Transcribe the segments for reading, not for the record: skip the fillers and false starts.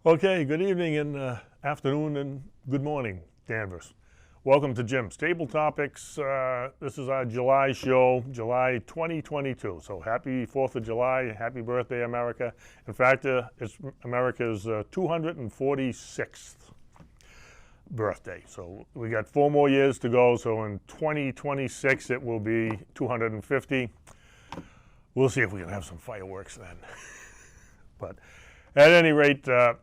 Okay, good evening and afternoon and good morning, Danvers. Welcome to Jim's Table Topics. This is our July show, July 2022. So happy 4th of July, happy birthday, America. In fact, it's America's 246th birthday. So we got 4 more years to go. So in 2026, it will be 250. We'll see if we can have some fireworks then. But at any rate, the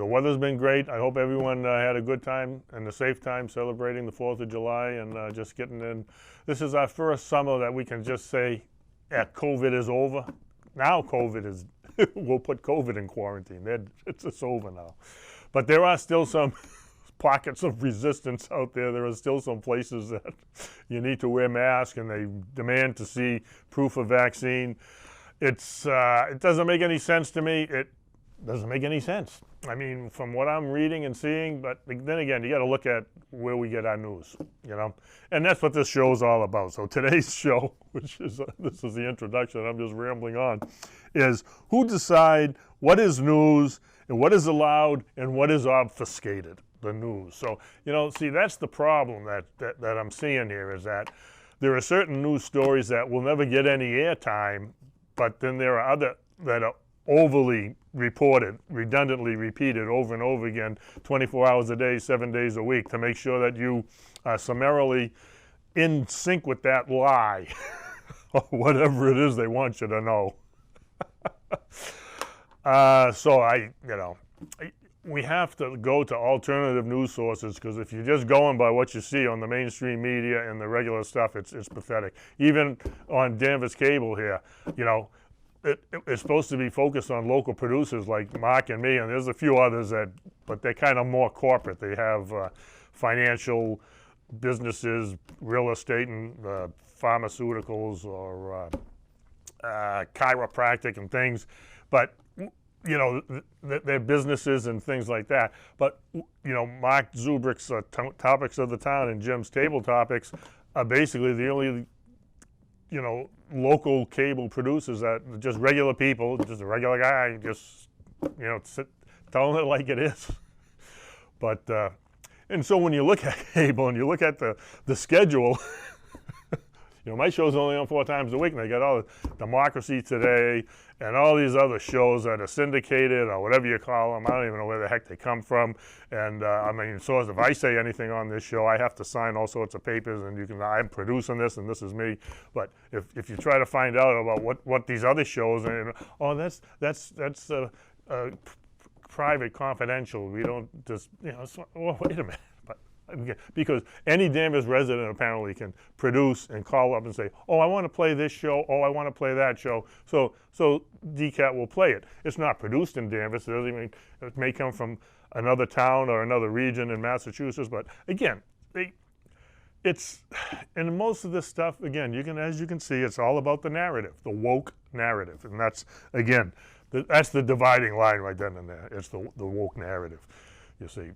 weather's been great. I hope everyone had a good time and a safe time celebrating the 4th of July and just getting in. This is our first summer that we can just say, COVID is over. Now COVID is, we'll put COVID in quarantine. It's over now. But there are still some pockets of resistance out there. There are still some places that you need to wear masks and they demand to see proof of vaccine. It doesn't make any sense to me. It doesn't make any sense. I mean, from what I'm reading and seeing, but then again, you got to look at where we get our news, and that's what this show is all about. So today's show, which is, this is the introduction, I'm just rambling on, is who decide what is news and what is allowed and what is obfuscated, the news. So, see, that's the problem that I'm seeing here, is that there are certain news stories that will never get any airtime, but then there are other that are overly reported, redundantly repeated over and over again, 24 hours a day, 7 days a week, to make sure that you are summarily in sync with that lie, or whatever it is they want you to know. We have to go to alternative news sources, because if you're just going by what you see on the mainstream media and the regular stuff, it's pathetic. Even on Danvers Cable here, it's supposed to be focused on local producers like Mark and me, and there's a few others but they're kind of more corporate. They have financial businesses, real estate, and pharmaceuticals, or chiropractic and things. But they're businesses and things like that. But Mark Zubrick's Topics of the Town and Jim's Table Topics are basically the only local cable producers that just regular people, just a regular guy, just telling it like it is. But and so when you look at cable and you look at the schedule, my show's only on 4 times a week, and they got all the Democracy Today and all these other shows that are syndicated or whatever you call them. I don't even know where the heck they come from. And so if I say anything on this show, I have to sign all sorts of papers, and I'm producing this, and this is me. But if you try to find out about what these other shows, that's private, confidential. We don't just well, wait a minute. Because any Danvers resident apparently can produce and call up and say, oh, I want to play this show, oh, I want to play that show. So DCAT will play it. It's not produced in Danvers. It may come from another town or another region in Massachusetts. But again, it's, and most of this stuff, again, as you can see, it's all about the narrative, the woke narrative. And that's, again, that's the dividing line right then and there. It's the woke narrative, you see.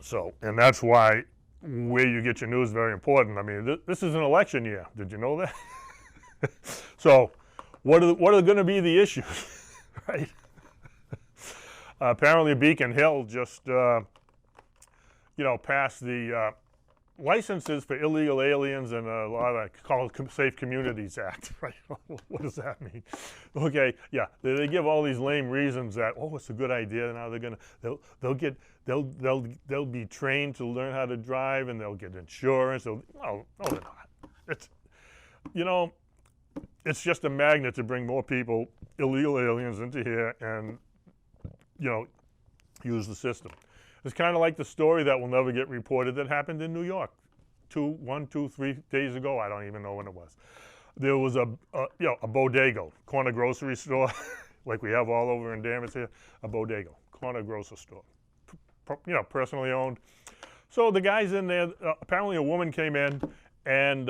So, and that's why where you get your news is very important. I mean, this is an election year. Did you know that? So, what are going to be the issues, right? Apparently, Beacon Hill just, passed the licenses for illegal aliens and a lot of called Safe Communities Act, right? What does that mean? Okay, yeah, they give all these lame reasons that, oh, it's a good idea. Now they'll be trained to learn how to drive, and they'll get insurance. No, they're not. It's just a magnet to bring more people, illegal aliens, into here and use the system. It's kind of like the story that will never get reported that happened in New York 3 days ago. I don't even know when it was. There was a bodega, corner grocery store, like we have all over in Danvers here, a bodega, corner grocery store, personally owned. So the guy's in there. Apparently a woman came in, and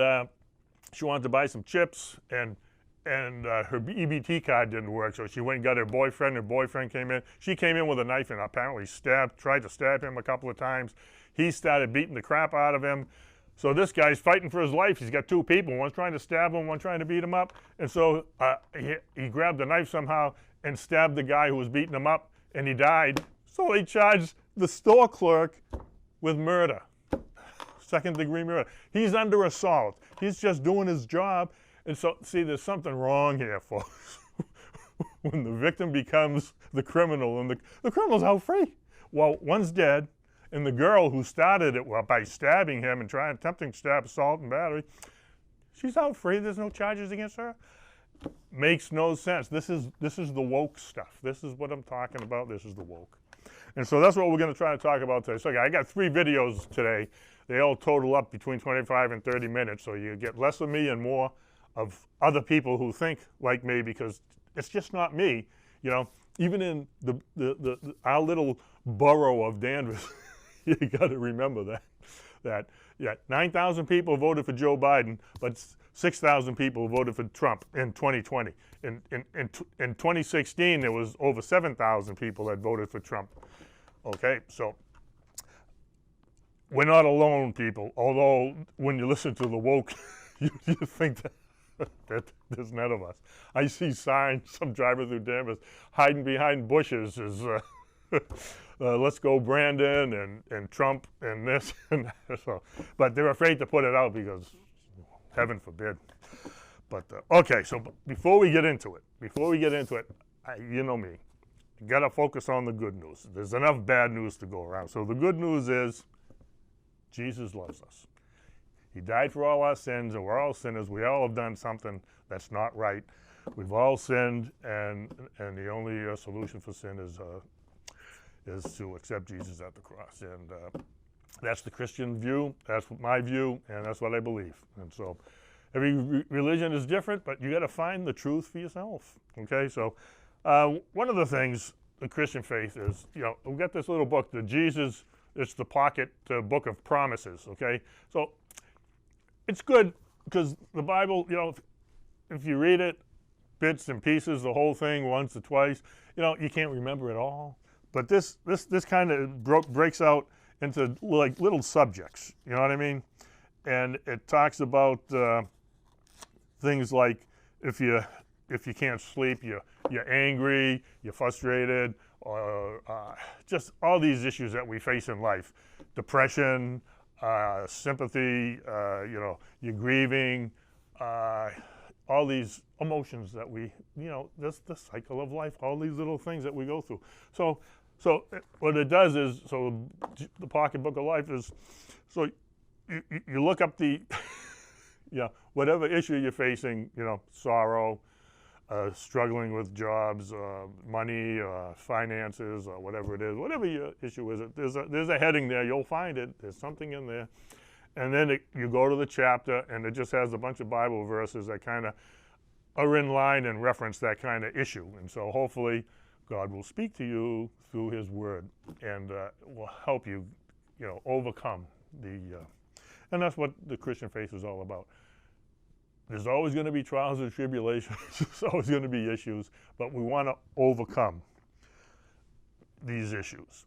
she wanted to buy some chips, and her EBT card didn't work, so she went and got her boyfriend. Her boyfriend came in. She came in with a knife and apparently tried to stab him a couple of times. He started beating the crap out of him. So this guy's fighting for his life. He's got 2 people. One's trying to stab him, one trying to beat him up. And so he grabbed the knife somehow and stabbed the guy who was beating him up. and he died. So they charged the store clerk with murder, second-degree murder. He's under assault. He's just doing his job. And so, see, there's something wrong here, folks. When the victim becomes the criminal, and the criminal's out free. Well, one's dead, and the girl who started it by stabbing him and attempting to stab, assault, and battery, she's out free. There's no charges against her. Makes no sense. This is the woke stuff. This is what I'm talking about. This is the woke. And so that's what we're going to try to talk about today. So I got 3 videos today. They all total up between 25 and 30 minutes. So you get less of me and more of other people who think like me, because it's just not me. You know, even in our little borough of Danvers, you got to remember that 9,000 people voted for Joe Biden, but 6,000 people voted for Trump in 2020. In 2016, there was over 7,000 people that voted for Trump. Okay, so we're not alone, people. Although when you listen to the woke, you think that there's none of us. I see signs, some driving through Danvers, hiding behind bushes is let's go Brandon and Trump and this and that. So, but they're afraid to put it out because heaven forbid. But okay, so before we get into it, you know me, you got to focus on the good news. There's enough bad news to go around. So the good news is Jesus loves us. He died for all our sins, and we're all sinners. We all have done something that's not right. We've all sinned, and the only solution for sin is to accept Jesus at the cross. And that's the Christian view. That's my view, and that's what I believe. And so every religion is different, but you got to find the truth for yourself. Okay, so one of the things the Christian faith is, you know, we've got this little book, it's the pocket book of promises. Okay, so it's good because the Bible, you know, if you read it, bits and pieces, the whole thing once or twice, you know, you can't remember it all. But this kind of breaks out into like little subjects. You know what I mean? And it talks about things like if you can't sleep, you're angry, you're frustrated, or just all these issues that we face in life, depression, sympathy, you know, you're grieving, all these emotions that we, you know, that's the cycle of life, all these little things that we go through. So what it does is, so the pocketbook of life is, so you look up the, you know, whatever issue you're facing, you know, sorrow, struggling with jobs, money, finances, or whatever it is, whatever your issue is, there's a heading there. You'll find it. There's something in there. And then you go to the chapter, and it just has a bunch of Bible verses that kind of are in line and reference that kind of issue. And so hopefully God will speak to you through his word and will help you, you know, overcome and that's what the Christian faith is all about. There's always going to be trials and tribulations. There's always going to be issues, but we want to overcome these issues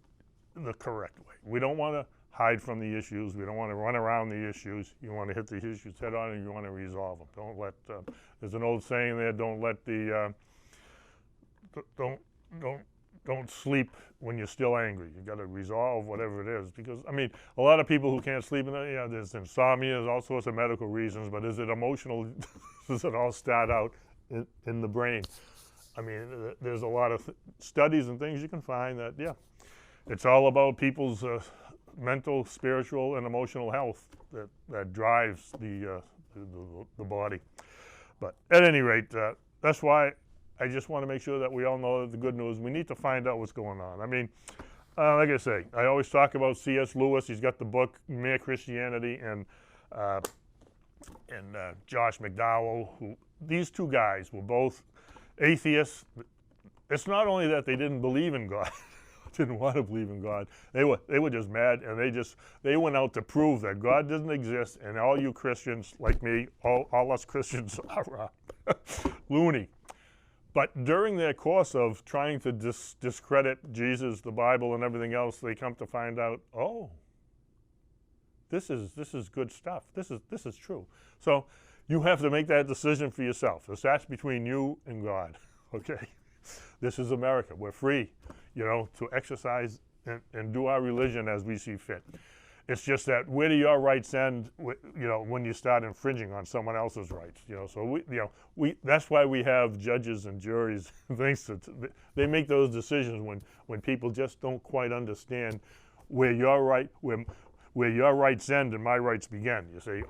the correct way. We don't want to hide from the issues. We don't want to run around the issues. You want to hit the issues head on, and you want to resolve them. Don't let. There's an old saying there: don't let the don't sleep when you're still angry. You got to resolve whatever it is, because I mean, a lot of people who can't sleep, there's insomnia, there's all sorts of medical reasons. But is it emotional? Does it all start out in the brain? I mean, there's a lot of studies and things you can find that it's all about people's mental, spiritual, and emotional health that drives the body. But at any rate, that's why I just want to make sure that we all know that the good news, we need to find out what's going on. I mean, like I say, I always talk about C.S. Lewis. He's got the book Mere Christianity, and Josh McDowell, who these two guys were both atheists. It's not only that they didn't believe in God, didn't want to believe in God. They were just mad, and they went out to prove that God doesn't exist, and all you Christians like me, all us Christians are loony. But during their course of trying to discredit Jesus, the Bible, and everything else, they come to find out, oh, this is good stuff. This is true. So you have to make that decision for yourself. That's between you and God. Okay, this is America. We're free. you know, to exercise and do our religion as we see fit. It's just that where do your rights end, you know, when you start infringing on someone else's rights, you know? So that's why we have judges and juries and things. They make those decisions when people just don't quite understand where your rights end and my rights begin. You say,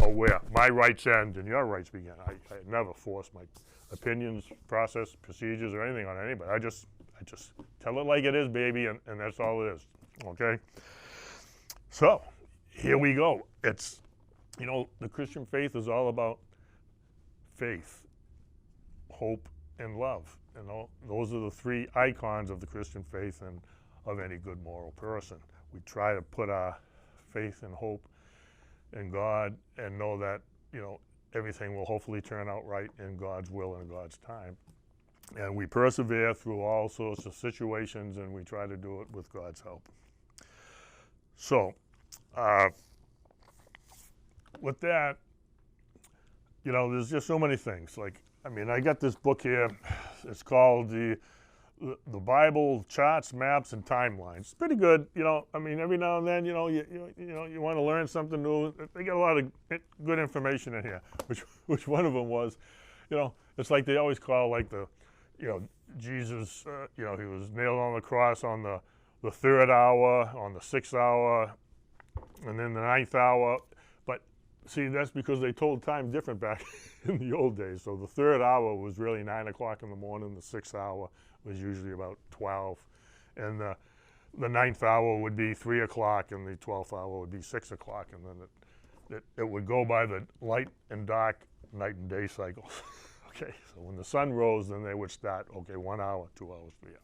where my rights end and your rights begin. I never force my opinions, process, procedures, or anything on anybody. I just tell it like it is, baby, and that's all it is. Okay. So here we go. It's, you know, the Christian faith is all about faith, hope, and love. You know, those are the three icons of the Christian faith and of any good moral person. We try to put our faith and hope in God and know that, you know, everything will hopefully turn out right in God's will and God's time. And we persevere through all sorts of situations, and we try to do it with God's help. So, with that, you know, there's just so many things. Like, I mean, I got this book here. It's called the Bible Charts, Maps, and Timelines. It's pretty good. You know, I mean, every now and then, you know, you want to learn something new. They got a lot of good information in here. Which one of them was, you know, it's like they always call like the, you know, Jesus. You know, he was nailed on the cross on the third hour, on the 6th hour, and then the 9th hour. But see, that's because they told time different back in the old days. So the 3rd hour was really 9 o'clock in the morning. The 6th hour was usually about 12. And the 9th hour would be 3 o'clock, and the 12th hour would be 6 o'clock. And then it would go by the light and dark, night and day cycles. Okay, so when the sun rose, then they would start, okay, 1 hour, 2 hours, 3 hours.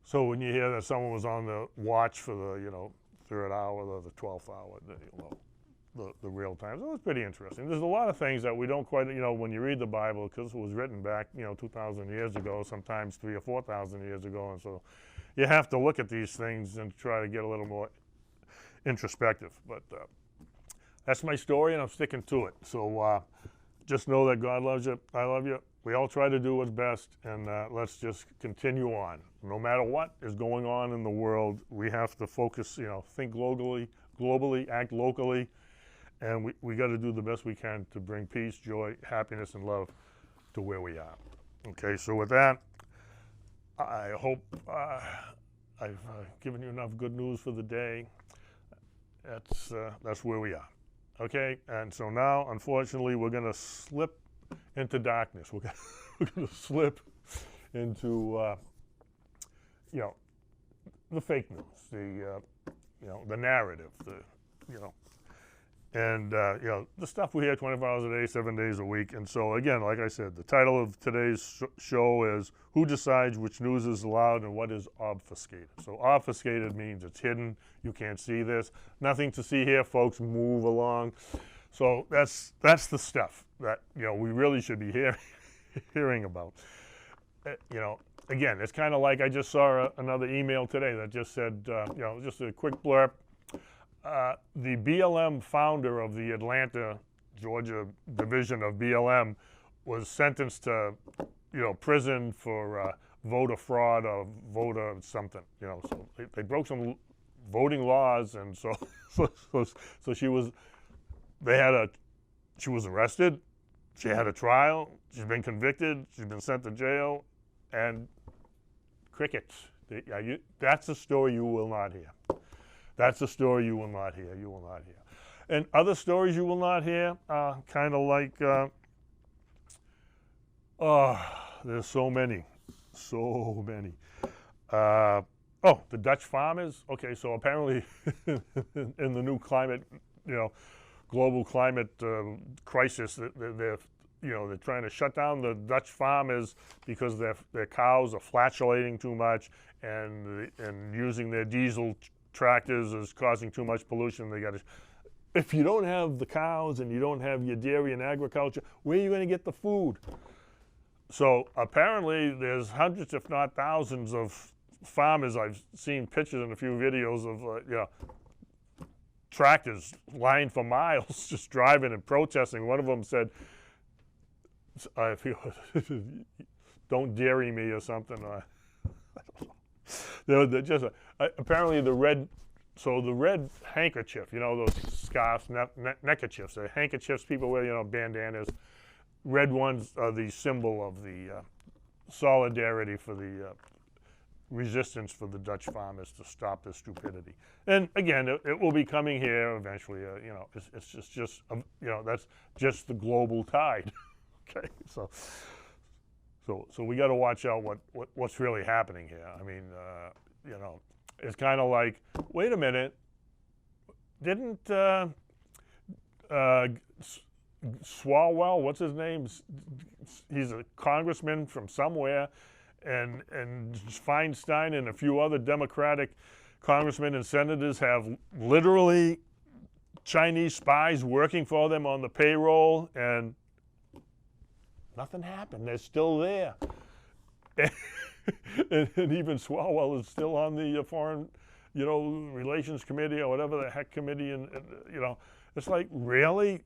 So when you hear that someone was on the watch for the, you know, 3rd hour or the 12th hour, the real time. So it's pretty interesting. There's a lot of things that we don't quite, you know, when you read the Bible, because it was written back, you know, 2,000 years ago, sometimes 3,000 or 4,000 years ago, and so you have to look at these things and try to get a little more introspective. But that's my story, and I'm sticking to it. So just know that God loves you. I love you. We all try to do what's best, and let's just continue on. No matter what is going on in the world, we have to focus, you know, think globally, act locally, and we got to do the best we can to bring peace, joy, happiness, and love to where we are. Okay, so with that, I hope I've given you enough good news for the day. That's where we are. Okay, and so now, unfortunately, we're going to slip into darkness. We're going to slip into, you know, the fake news, you know, the narrative, you know, and, you know, the stuff we hear 24 hours a day, 7 days a week. And so, again, like I said, the title of today's show is Who Decides Which News is Allowed and What is Obfuscated? So obfuscated means it's hidden. You can't see this. Nothing to see here, folks. Move along. So that's the stuff that, you know, we really should be hearing about. You know, again, it's kind of like I just saw another email today that just said, you know, just a quick blurb. The BLM founder of the Atlanta, Georgia division of BLM was sentenced to, you know, prison for voter fraud or voter something, you know. So they broke some voting laws, and so she was arrested, she had a trial, she's been convicted, she's been sent to jail, and crickets. That's a story you will not hear. That's a story you will not hear. You will not hear. And other stories you will not hear, kind of like, there's so many. The Dutch farmers. Okay, so apparently in the new climate, you know, global climate crisis, they're trying to shut down the Dutch farmers because their cows are flatulating too much, and using their diesel tractors is causing too much pollution. They got to. If you don't have the cows and you don't have your dairy and agriculture, where are you going to get the food? So apparently there's hundreds, if not thousands, of farmers. I've seen pictures and a few videos of you know, tractors lying for miles, just driving and protesting. One of them said, "Don't dairy me" or something. They're just apparently the red. So the red handkerchief, you know, those scarves, neckerchiefs, the handkerchiefs people wear, you know, bandanas. Red ones are the symbol of the solidarity for the resistance for the Dutch farmers to stop this stupidity. And again, it will be coming here eventually. You know, it's just you know, that's just the global tide. Okay, so we got to watch out what's really happening here. I mean, you know, it's kind of like, wait a minute, didn't Swalwell, what's his name? He's a congressman from somewhere, and Feinstein and a few other Democratic congressmen and senators have literally Chinese spies working for them on the payroll, and nothing happened. They're still there. And even Swalwell is still on the Foreign, you know, Relations Committee or whatever the heck committee, and you know, it's like, really?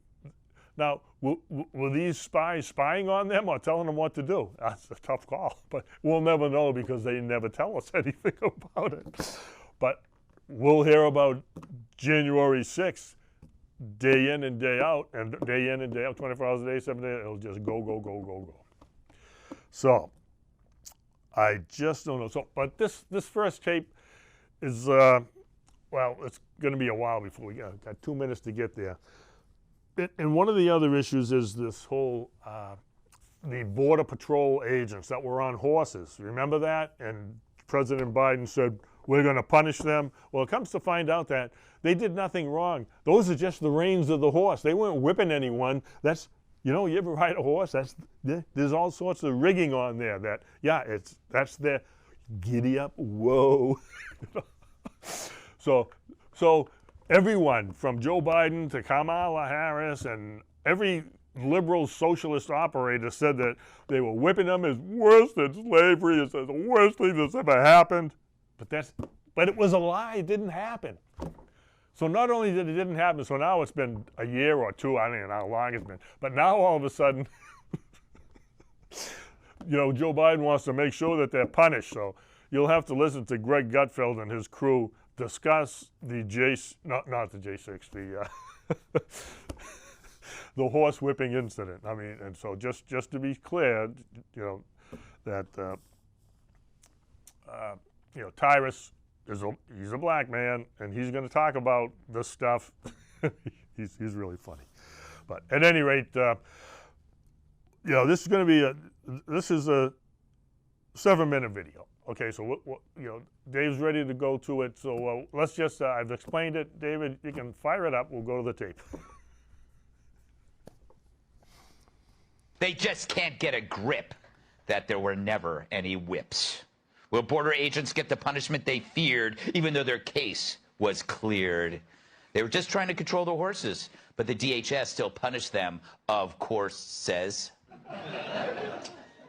Now, were these spies spying on them or telling them what to do? That's a tough call, but we'll never know because they never tell us anything about it. But we'll hear about January 6th, day in and day out, 24 hours a day, 7 days, it'll just go. So, I just don't know. So, but this first tape is, well, it's going to be a while before we got 2 minutes to get there. And one of the other issues is this whole, the Border Patrol agents that were on horses. Remember that? And President Biden said, we're going to punish them. Well, it comes to find out that they did nothing wrong. Those are just the reins of the horse. They weren't whipping anyone. That's, you know, you ever ride a horse? There's all sorts of rigging on there that, yeah, that's their giddy up, whoa. So everyone from Joe Biden to Kamala Harris and every liberal socialist operator said that they were whipping them as worse than slavery. It's the worst thing that's ever happened. But it was a lie. It didn't happen. So not only did it didn't happen, so now it's been a year or two, I don't know how long it's been, but now all of a sudden, you know, Joe Biden wants to make sure that they're punished. So you'll have to listen to Greg Gutfeld and his crew discuss the not the J6, the horse whipping incident. I mean, and so just to be clear, you know, that you know, Tyrus he's a black man, and he's going to talk about this stuff. he's really funny. But at any rate, you know, this is going to be a 7-minute video. Okay, so you know, Dave's ready to go to it. So let's just I've explained it. David, you can fire it up. We'll go to the tape. They just can't get a grip that there were never any whips. Will border agents get the punishment they feared, even though their case was cleared? They were just trying to control the horses, but the DHS still punished them, of course, says.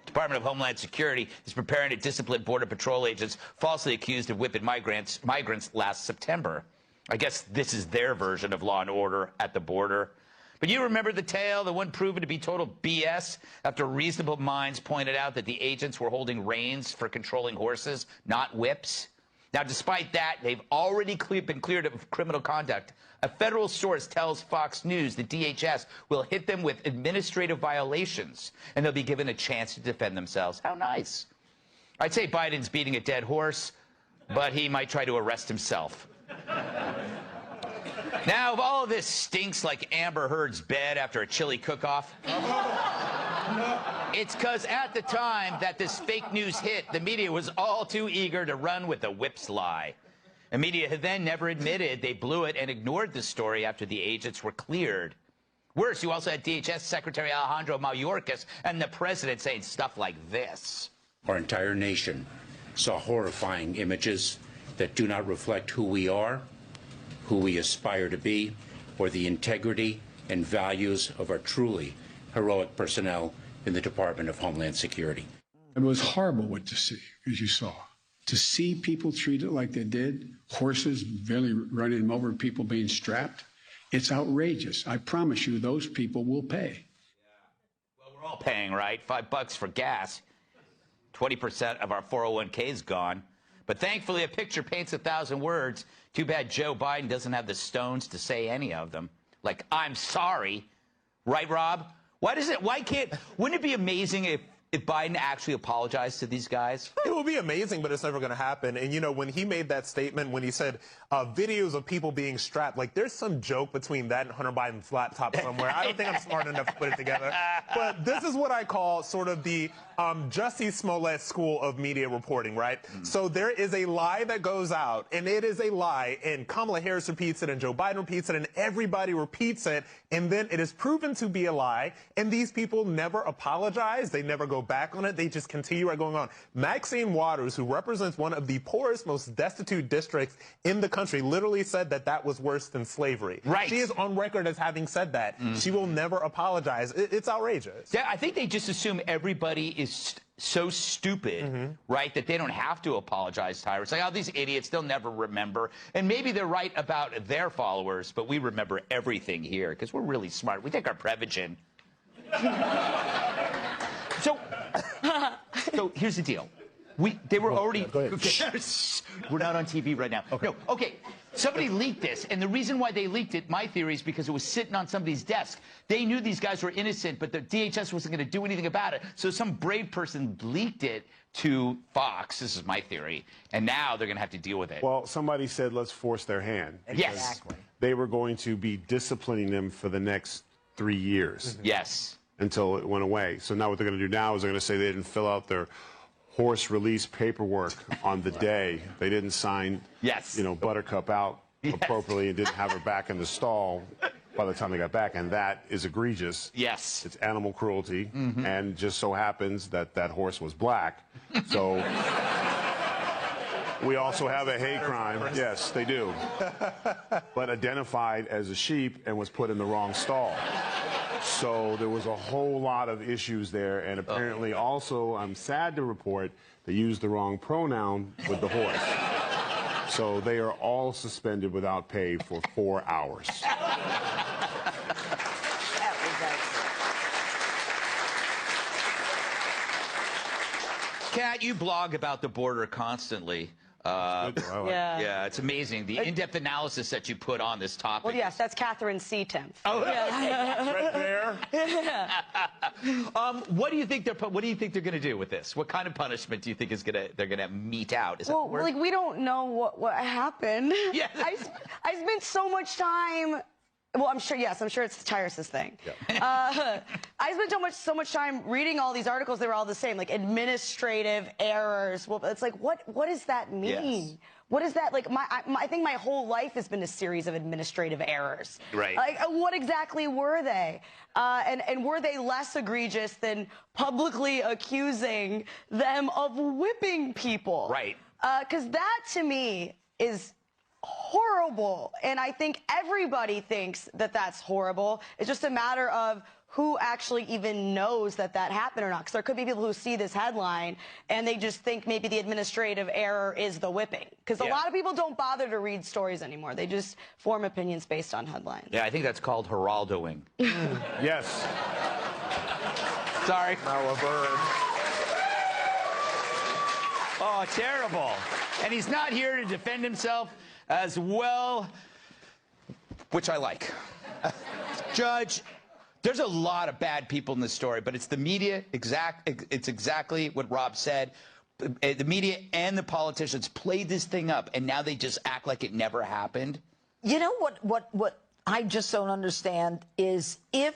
Department of Homeland Security is preparing to discipline Border Patrol agents falsely accused of whipping migrants last September. I guess this is their version of law and order at the border. But you remember the tale, the one proven to be total BS after reasonable minds pointed out that the agents were holding reins for controlling horses, not whips? Now, despite that, they've already been cleared of criminal conduct. A federal source tells Fox News the DHS will hit them with administrative violations, and they'll be given a chance to defend themselves. How nice. I'd say Biden's beating a dead horse, but he might try to arrest himself. Now, if all of this stinks like Amber Heard's bed after a chili cook-off, it's because at the time that this fake news hit, the media was all too eager to run with the whips lie. The media had then never admitted they blew it and ignored the story after the agents were cleared. Worse, you also had DHS Secretary Alejandro Mayorkas and the president saying stuff like this. Our entire nation saw horrifying images that do not reflect who we are, who we aspire to be, or the integrity and values of our truly heroic personnel in the Department of Homeland Security. It was horrible what to see, as you saw. To see people treated like they did, horses barely running them over, people being strapped, it's outrageous. I promise you those people will pay. Yeah. Well, we're all paying, right? $5 for gas. 20% of our 401k is gone. But thankfully, a picture paints 1,000 words. Too bad Joe Biden doesn't have the stones to say any of them. Like, I'm sorry. Right, Rob? Wouldn't it be amazing if Biden actually apologized to these guys? It will be amazing, but it's never going to happen. And, you know, when he made that statement, when he said videos of people being strapped, like there's some joke between that and Hunter Biden's laptop somewhere. I don't think I'm smart enough to put it together. But this is what I call sort of the Jussie Smollett school of media reporting, right? So there is a lie that goes out, and it is a lie, and Kamala Harris repeats it, and Joe Biden repeats it, and everybody repeats it, and then it is proven to be a lie, and these people never apologize. They never go back on it. They just continue right going on. Maxine Waters, who represents one of the poorest, most destitute districts in the country, literally said that that was worse than slavery. Right. She is on record as having said that. She will never apologize. It's outrageous. Yeah, I think they just assume everybody is so stupid, right, that they don't have to apologize, Tyra. It's like, oh, these idiots, they'll never remember. And maybe they're right about their followers, but we remember everything here because we're really smart. We take our Prevagen. So here's the deal. They were already... Go ahead. We're not on TV right now. Okay. No, okay. Somebody leaked this, and the reason why they leaked it, my theory, is because it was sitting on somebody's desk. They knew these guys were innocent, but the DHS wasn't going to do anything about it. So some brave person leaked it to Fox. This is my theory. And now they're going to have to deal with it. Well, somebody said, let's force their hand. Yes. Exactly. They were going to be disciplining them for the next 3 years. Yes. Until it went away. So now what they're going to do now is they're going to say they didn't fill out their horse release paperwork on the day. They didn't sign, Buttercup out appropriately and didn't have her back in the stall by the time they got back, and that is egregious. Yes. It's animal cruelty, and just so happens that that horse was black. So we also have a hate crime. Yes, they do. But identified as a sheep and was put in the wrong stall. So there was a whole lot of issues there, and apparently also, I'm sad to report, they used the wrong pronoun with the horse. So they are all suspended without pay for 4 hours. Kat, you blog about the border constantly. Yeah, it's amazing. The in-depth analysis that you put on this topic. Well, yes, that's Catherine C. Tim. Oh, yeah. right there. What do you think they're going to do with this? What kind of punishment do you think they're going to mete out? Is that the word? Like, we don't know what happened. Yeah. I spent so much time. Well, I'm sure it's Tyrus's thing. Yeah. I spent so much time reading all these articles. They were all the same, like administrative errors. Well, it's like, what does that mean? Yes. What is that? Like, I think my whole life has been a series of administrative errors. Right. Like, what exactly were they? And were they less egregious than publicly accusing them of whipping people? Right. Because that, to me, is horrible, and I think everybody thinks that that's horrible. It's just a matter of who actually even knows that happened or not, because there could be people who see this headline and they just think maybe the administrative error is the whipping, because a lot of people don't bother to read stories anymore. They just form opinions based on headlines. Yeah, I think that's called heraldoing. Yes. Sorry. Now a verb. Oh, terrible. And he's not here to defend himself as well, which I like. Judge, there's a lot of bad people in this story, but it's the media, it's exactly what Rob said. The media and the politicians played this thing up, and now they just act like it never happened. You know what I just don't understand is, if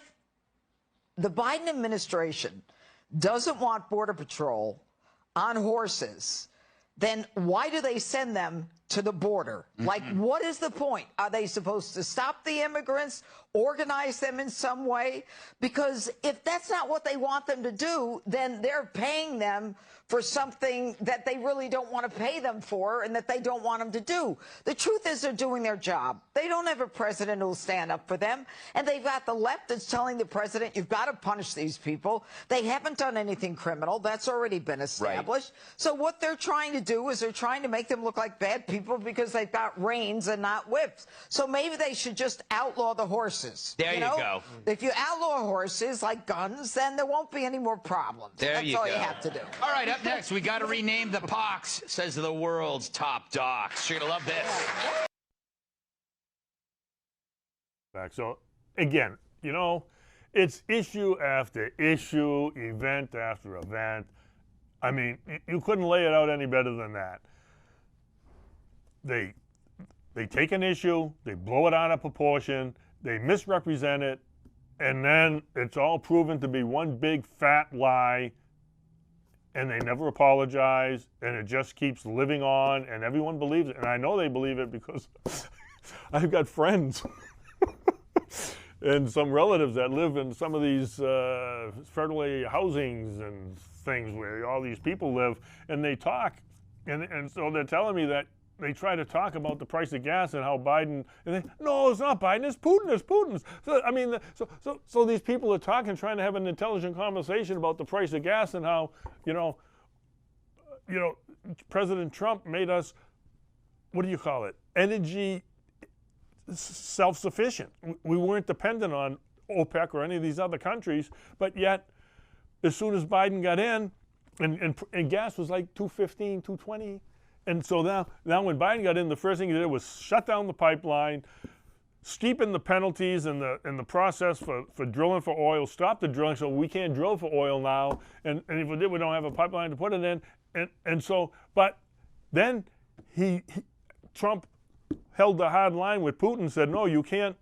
the Biden administration doesn't want Border Patrol on horses, then why do they send them to the border? Like, what is the point? Are they supposed to stop the immigrants, organize them in some way? Because if that's not what they want them to do, then they're paying them for something that they really don't want to pay them for and that they don't want them to do. The truth is, they're doing their job. They don't have a president who will stand up for them. And they've got the left that's telling the president, you've got to punish these people. They haven't done anything criminal. That's already been established. Right. So what they're trying to do is they're trying to make them look like bad people. people because they've got reins and not whips. So maybe they should just outlaw the horses. There you go. If you outlaw horses like guns, then there won't be any more problems. That's all you have to do. All right, up next, we got to rename the pox, says the world's top docs. You're going to love this. So, again, you know, it's issue after issue, event after event. I mean, you couldn't lay it out any better than that. They take an issue, they blow it out of proportion, they misrepresent it, and then it's all proven to be one big fat lie, and they never apologize, and it just keeps living on, and everyone believes it. And I know they believe it because I've got friends and some relatives that live in some of these federal housings and things where all these people live, and they talk, and so they're telling me that they try to talk about the price of gas and how Biden, and they, no, it's not Biden, it's Putin, it's Putin. So, I mean, so these people are talking, trying to have an intelligent conversation about the price of gas and how, you know, President Trump made us, what do you call it, energy self-sufficient. We weren't dependent on OPEC or any of these other countries, but yet, as soon as Biden got in, and gas was like $2.15, $2.20, and so now when Biden got in, the first thing he did was shut down the pipeline, steepen the penalties in the process for drilling for oil, stop the drilling so we can't drill for oil now, and if we did, we don't have a pipeline to put it in, and so, but then Trump held the hard line with Putin, said, no, you can't,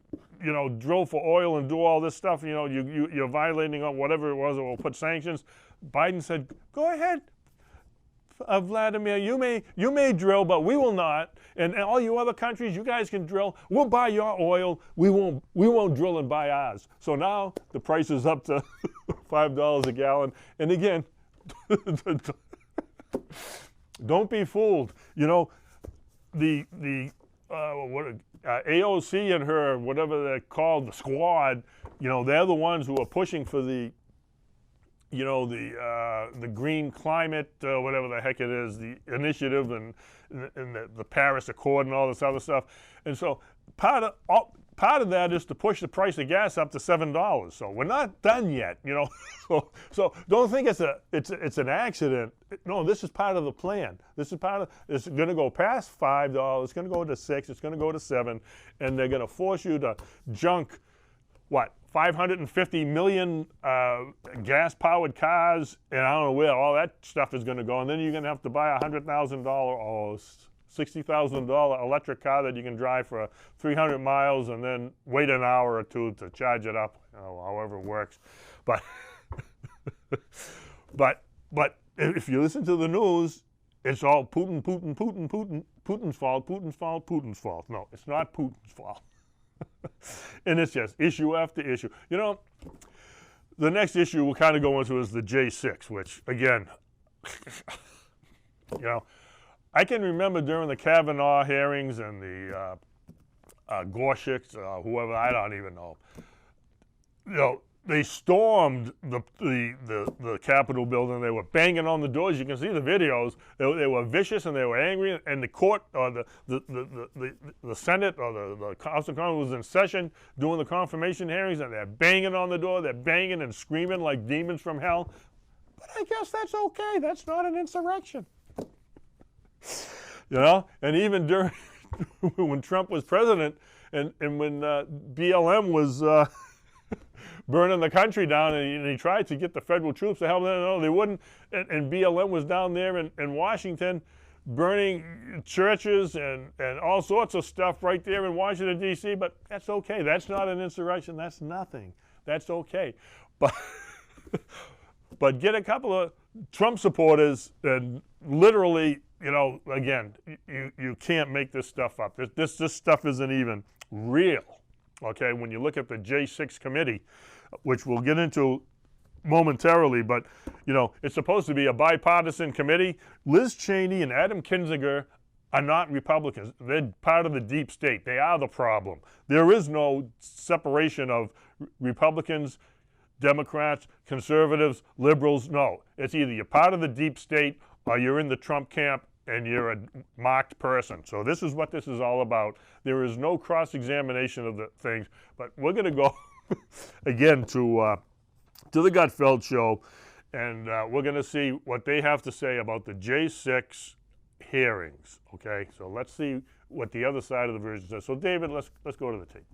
you know, drill for oil and do all this stuff, you know, you're violating whatever it was, or we'll put sanctions. Biden said, go ahead, Vladimir, you may drill, but we will not. And all you other countries, you guys can drill. We'll buy your oil. We won't drill and buy ours. So now the price is up to $5 a gallon. And again, don't be fooled. You know, the AOC and her, whatever they're called, the squad, you know, they're the ones who are pushing for the, you know, the green climate, whatever the heck it is, the initiative and the Paris Accord and all this other stuff. And so part of that is to push the price of gas up to $7. So we're not done yet, you know. So don't think it's an accident. No, this is part of the plan. This is it's going to go past $5. It's going to go to $6. It's going to go to $7, and they're going to force you to junk what? 550 million gas-powered cars, and I don't know where all that stuff is going to go. And then you're going to have to buy a $100,000 or $60,000 electric car that you can drive for 300 miles and then wait an hour or two to charge it up, you know, however it works. But, but if you listen to the news, it's all Putin, Putin's fault. No, it's not Putin's fault. And it's just issue after issue. You know, the next issue we'll kind of go into is the J6, which, again, you know, I can remember during the Kavanaugh hearings and the Gorsuchs, whoever, I don't even know, you know, they stormed the Capitol building. They were banging on the doors. You can see the videos. They were vicious and they were angry. And the court, or the Senate, or the House of Congress was in session doing the confirmation hearings, and they're banging on the door. They're banging and screaming like demons from hell. But I guess that's okay. That's not an insurrection. You know? And even during when Trump was president, and when BLM was burning the country down, and he tried to get the federal troops to help them. No, they wouldn't. And BLM was down there in Washington burning churches and all sorts of stuff right there in Washington, D.C., but that's okay. That's not an insurrection. That's nothing. That's okay. But get a couple of Trump supporters and literally, you know, again, you can't make this stuff up. This stuff isn't even real. Okay, when you look at the J6 committee, which we'll get into momentarily, but, you know, it's supposed to be a bipartisan committee. Liz Cheney and Adam Kinzinger are not Republicans. They're part of the deep state. They are the problem. There is no separation of Republicans, Democrats, conservatives, liberals. No, it's either you're part of the deep state or you're in the Trump camp, and you're a marked person. So this is what this is all about. There is no cross-examination of the things, but we're going to go again to the Gutfeld show, and we're going to see what they have to say about the J6 hearings. Okay, so let's see what the other side of the version says. So David, let's go to the tape.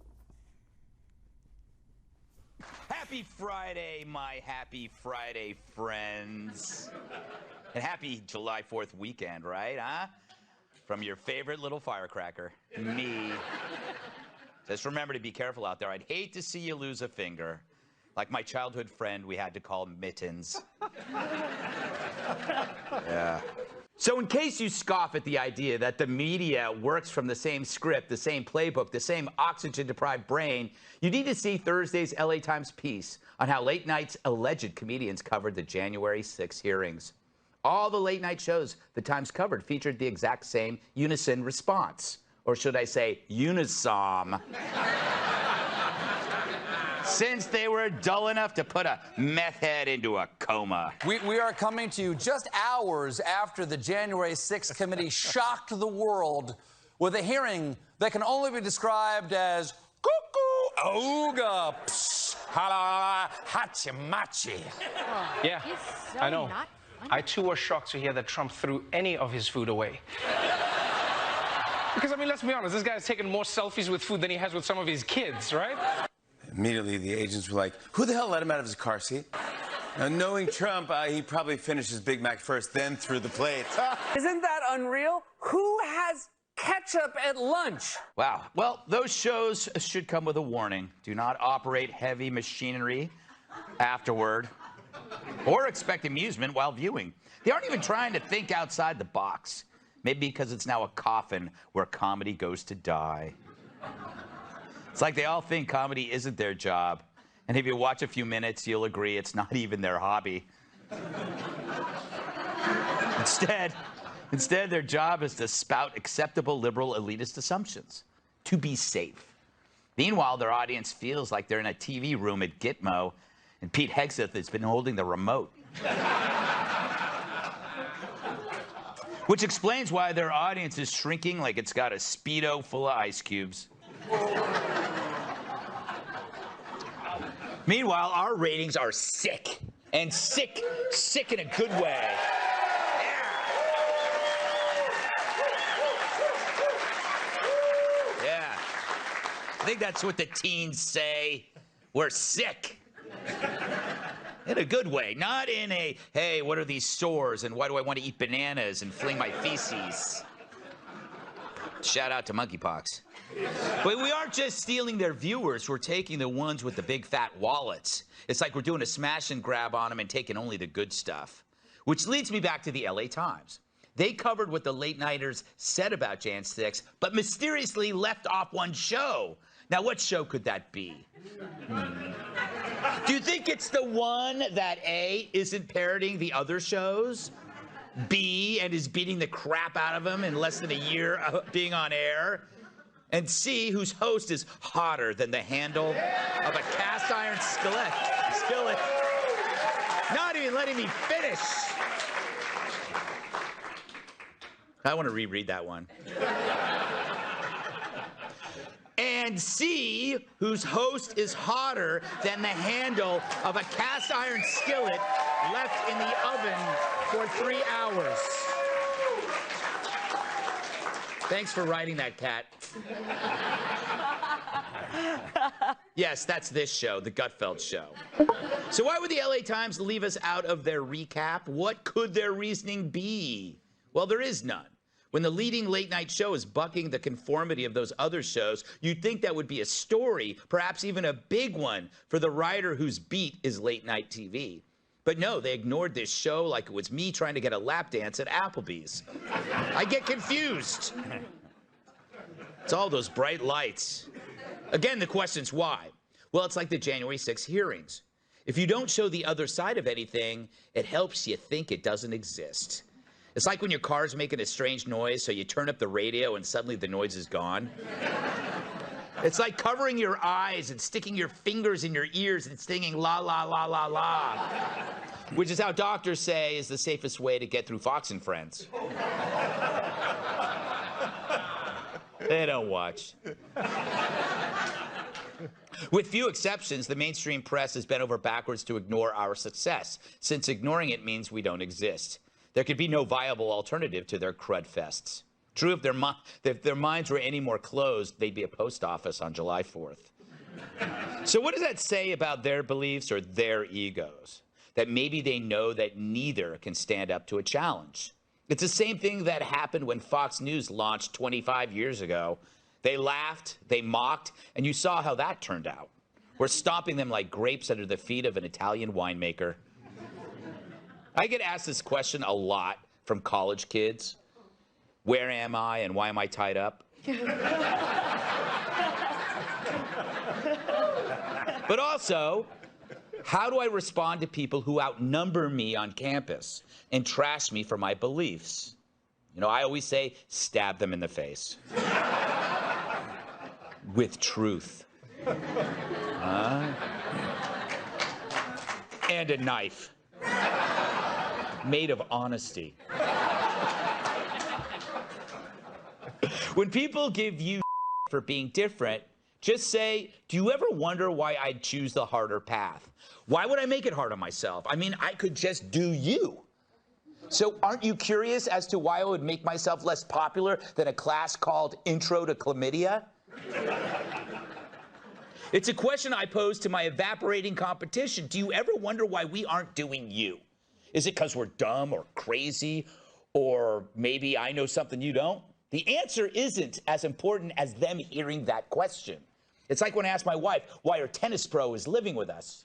Happy Friday, my happy Friday friends. And happy July 4th weekend, right, huh? From your favorite little firecracker, me. Just remember to be careful out there. I'd hate to see you lose a finger. Like my childhood friend we had to call Mittens. Yeah. So in case you scoff at the idea that the media works from the same script, the same playbook, the same oxygen-deprived brain, you need to see Thursday's LA Times piece on how late night's alleged comedians covered the January 6 hearings. All the late night shows the Times covered featured the exact same unison response. Or should I say unisom? Since they were dull enough to put a meth head into a coma. We are coming to you just hours after the January 6th committee shocked the world with a hearing that can only be described as cuckoo, ooga, psh, hala, hachi machi. Yeah, I know. I too was shocked to hear that Trump threw any of his food away. Because, I mean, let's be honest, this guy's taken more selfies with food than he has with some of his kids, right? Immediately, the agents were like, who the hell let him out of his car seat? Now, knowing Trump, he probably finished his Big Mac first, then threw the plate. Isn't that unreal? Who has ketchup at lunch? Wow. Well, those shows should come with a warning. Do not operate heavy machinery afterward or expect amusement while viewing. They aren't even trying to think outside the box. Maybe because it's now a coffin where comedy goes to die. It's like they all think comedy isn't their job. And if you watch a few minutes, you'll agree it's not even their hobby. Instead, their job is to spout acceptable liberal elitist assumptions, to be safe. Meanwhile, their audience feels like they're in a TV room at Gitmo, and Pete Hegseth has been holding the remote. Which explains why their audience is shrinking like it's got a Speedo full of ice cubes. Meanwhile, our ratings are sick. And sick in a good way. Yeah. I think that's what the teens say. We're sick. In a good way, not in a, hey, what are these sores and why do I want to eat bananas and fling my feces? Shout out to monkeypox. But we aren't just stealing their viewers, we're taking the ones with the big fat wallets. It's like we're doing a smash and grab on them and taking only the good stuff. Which leads me back to the LA Times. They covered what the late nighters said about Jan 6, but mysteriously left off one show. Now, what show could that be? Do you think it's the one that A, isn't parroting the other shows, B, and is beating the crap out of them in less than a year of being on air, and C, whose host is hotter than the handle of a cast iron skillet? Not even letting me finish. I want to reread that one. And C, whose host is hotter than the handle of a cast iron skillet left in the oven for 3 hours. Thanks for writing that, Kat. Yes, that's this show, the Gutfeld show. So why would the LA Times leave us out of their recap? What could their reasoning be? Well, there is none. When the leading late-night show is bucking the conformity of those other shows, you'd think that would be a story, perhaps even a big one, for the writer whose beat is late-night TV. But no, they ignored this show like it was me trying to get a lap dance at Applebee's. I get confused. It's all those bright lights. Again, the question's why? Well, it's like the January 6 hearings. If you don't show the other side of anything, it helps you think it doesn't exist. It's like when your car's making a strange noise, so you turn up the radio and suddenly the noise is gone. It's like covering your eyes and sticking your fingers in your ears and singing la, la, la, la, la. which is how doctors say is the safest way to get through Fox and Friends. They don't watch. With few exceptions, the mainstream press has bent over backwards to ignore our success, since ignoring it means we don't exist. There could be no viable alternative to their crud fests. True, if their minds were any more closed, they'd be a post office on July 4th. So what does that say about their beliefs or their egos? That maybe they know that neither can stand up to a challenge. It's the same thing that happened when Fox News launched 25 years ago. They laughed, they mocked, and you saw how that turned out. We're stomping them like grapes under the feet of an Italian winemaker. I get asked this question a lot from college kids. Where am I and why am I tied up? But also, how do I respond to people who outnumber me on campus and trash me for my beliefs? You know, I always say, stab them in the face. With truth. And a knife. Made of honesty. When people give you for being different, just say, do you ever wonder why I'd choose the harder path? Why would I make it hard on myself? I mean, I could just do you. So aren't you curious as to why I would make myself less popular than a class called Intro to Chlamydia? It's a question I pose to my evaporating competition. Do you ever wonder why we aren't doing you? Is it because we're dumb or crazy? Or maybe I know something you don't? The answer isn't as important as them hearing that question. It's like when I asked my wife why her tennis pro is living with us.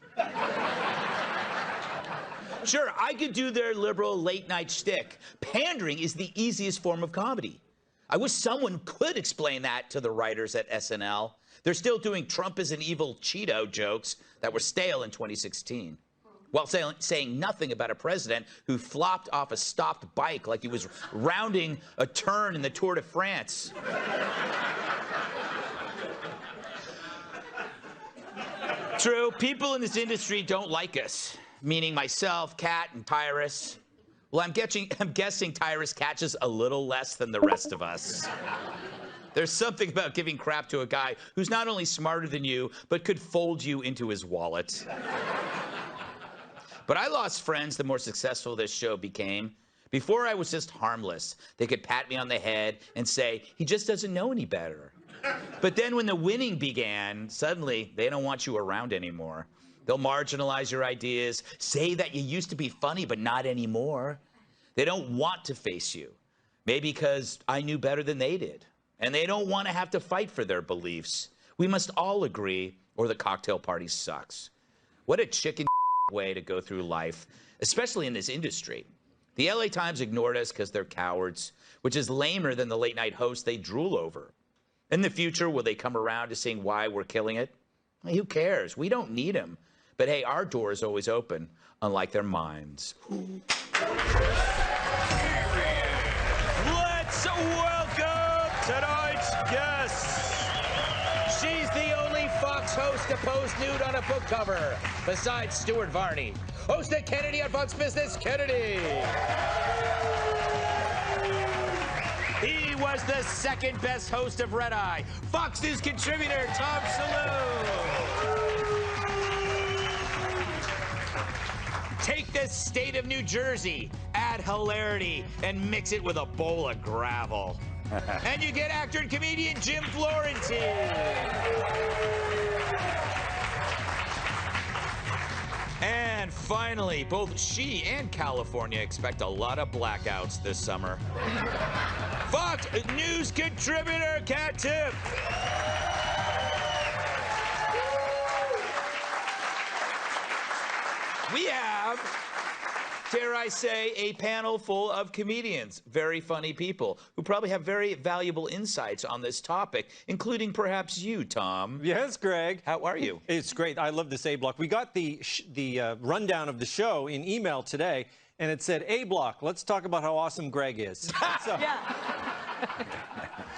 Sure, I could do their liberal late-night shtick. Pandering is the easiest form of comedy. I wish someone could explain that to the writers at SNL. They're still doing Trump is an evil Cheeto jokes that were stale in 2016. While saying nothing about a president who flopped off a stopped bike like he was rounding a turn in the Tour de France. True, people in this industry don't like us, meaning myself, Kat, and Tyrus. Well, I'm guessing Tyrus catches a little less than the rest of us. There's something about giving crap to a guy who's not only smarter than you, but could fold you into his wallet. But I lost friends the more successful this show became. Before, I was just harmless. They could pat me on the head and say, he just doesn't know any better. But then when the winning began, suddenly they don't want you around anymore. They'll marginalize your ideas, say that you used to be funny, but not anymore. They don't want to face you. Maybe because I knew better than they did. And they don't want to have to fight for their beliefs. We must all agree, or the cocktail party sucks. What a chicken way to go through life, especially in this industry. The LA Times ignored us because they're cowards, which is lamer than the late night hosts they drool over. In the future, will they come around to seeing why we're killing it? Who cares? We don't need them. But hey, our door is always open, unlike their minds. Let's welcome tonight's guest. She's the only Fox host to pose nude on a book cover, besides Stuart Varney. Host of Kennedy on Fox Business, Kennedy. He was the second best host of Red Eye, Fox News contributor Tom Sellew. Take the state of New Jersey, add hilarity, and mix it with a bowl of gravel. And you get actor and comedian Jim Florentine. And finally, both she and California expect a lot of blackouts this summer. Fox News contributor Kat Tiff. We have, dare I say, a panel full of comedians, very funny people, who probably have very valuable insights on this topic, including perhaps you, Tom. Yes, Greg. How are you? It's great. I love this A block. We got the rundown of the show in email today, and it said, A block, let's talk about how awesome Greg is. So, Yeah.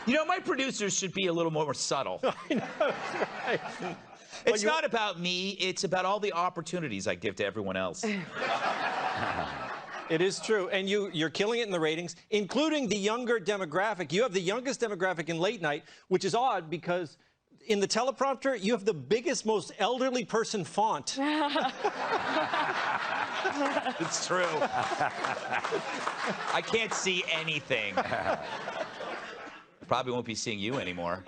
You know, my producers should be a little more subtle. I know, right. It's not about me. It's about all the opportunities I give to everyone else. It is true, and you're killing it in the ratings, including the younger demographic. You have the youngest demographic in late night, which is odd because in the teleprompter, you have the biggest, most elderly person font. It's true. I can't see anything. Probably won't be seeing you anymore.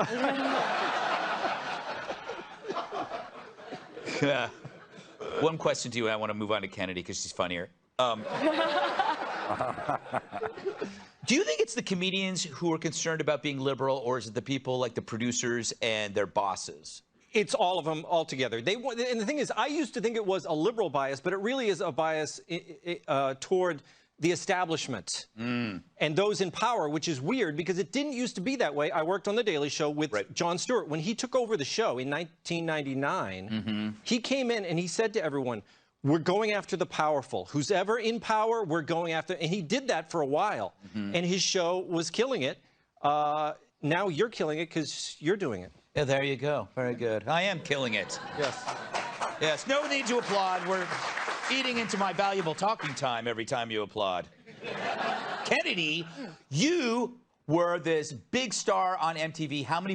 One question to you, and I want to move on to Kennedy because she's funnier. Do you think it's the comedians who are concerned about being liberal, or is it the people like the producers and their bosses? It's all of them altogether. And the thing is, I used to think it was a liberal bias, but it really is a bias toward the establishment and those in power, which is weird because it didn't used to be that way. I worked on The Daily Show with Jon Stewart. When he took over the show in 1999, he came in and he said to everyone, we're going after the powerful. Who's ever in power, we're going after. And he did that for a while. And his show was killing it. Now you're killing it because you're doing it. Yeah, there you go. Very good. I am killing it. Yes. Yes, no need to applaud. We're eating into my valuable talking time every time you applaud. Kennedy, you were this big star on MTV. How many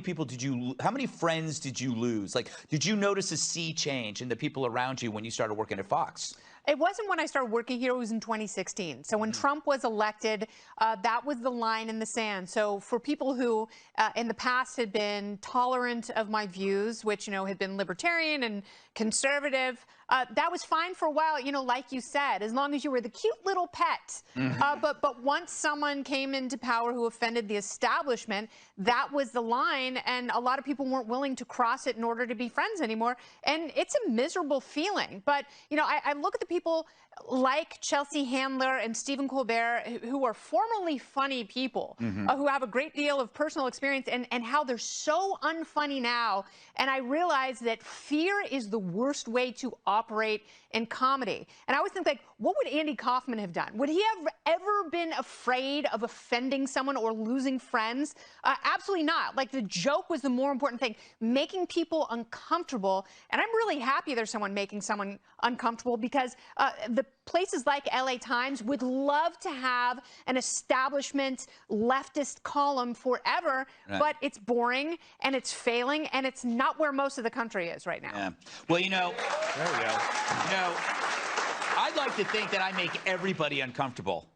friends did you lose? Like, did you notice a sea change in the people around you when you started working at Fox? It wasn't when I started working here, it was in 2016. So when Trump was elected, that was the line in the sand. So for people who in the past had been tolerant of my views, which, you know, had been libertarian and conservative, that was fine for a while, you know, like you said, as long as you were the cute little pet. But once someone came into power who offended the establishment, that was the line, and a lot of people weren't willing to cross it in order to be friends anymore. And it's a miserable feeling. But, you know, I look at the people like Chelsea Handler and Stephen Colbert, who are formerly funny people, who have a great deal of personal experience, and how they're so unfunny now. And I realize that fear is the worst way to operate in comedy. And I always think, like, what would Andy Kaufman have done? Would he have ever been afraid of offending someone or losing friends? Absolutely not. Like, the joke was the more important thing, making people uncomfortable. And I'm really happy there's someone making someone uncomfortable, because the places like LA Times would love to have an establishment leftist column forever, but it's boring and it's failing, and it's not where most of the country is right now. Yeah. Well, you know, there we go. You know, I'd like to think that I make everybody uncomfortable.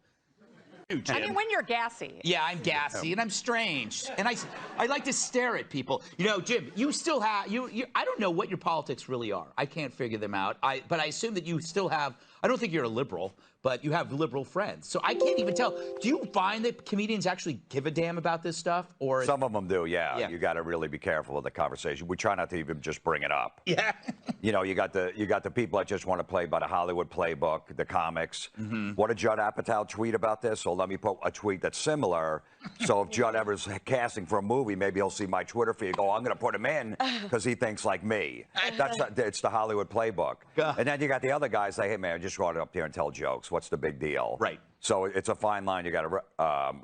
I mean, when you're gassy. Yeah, I'm gassy and I'm strange, and I like to stare at people. You know, Jim, you still have I don't know what your politics really are. I can't figure them out. But I assume that you still have. I don't think you're a liberal, but you have liberal friends. So I can't even tell. Do you find that comedians actually give a damn about this stuff, or some of them do? Yeah. You got to really be careful with the conversation. We try not to even just bring it up. Yeah. You know, you got the people that just want to play by the Hollywood playbook, the comics. What did Judd Apatow tweet about this? So let me put a tweet that's similar. So if Judd ever's casting for a movie, maybe he'll see my Twitter feed and go, I'm going to put him in because he thinks like me. It's the Hollywood playbook. And then you got the other guys say, hey, man, just go up here and tell jokes. What's the big deal? Right. So it's a fine line you got to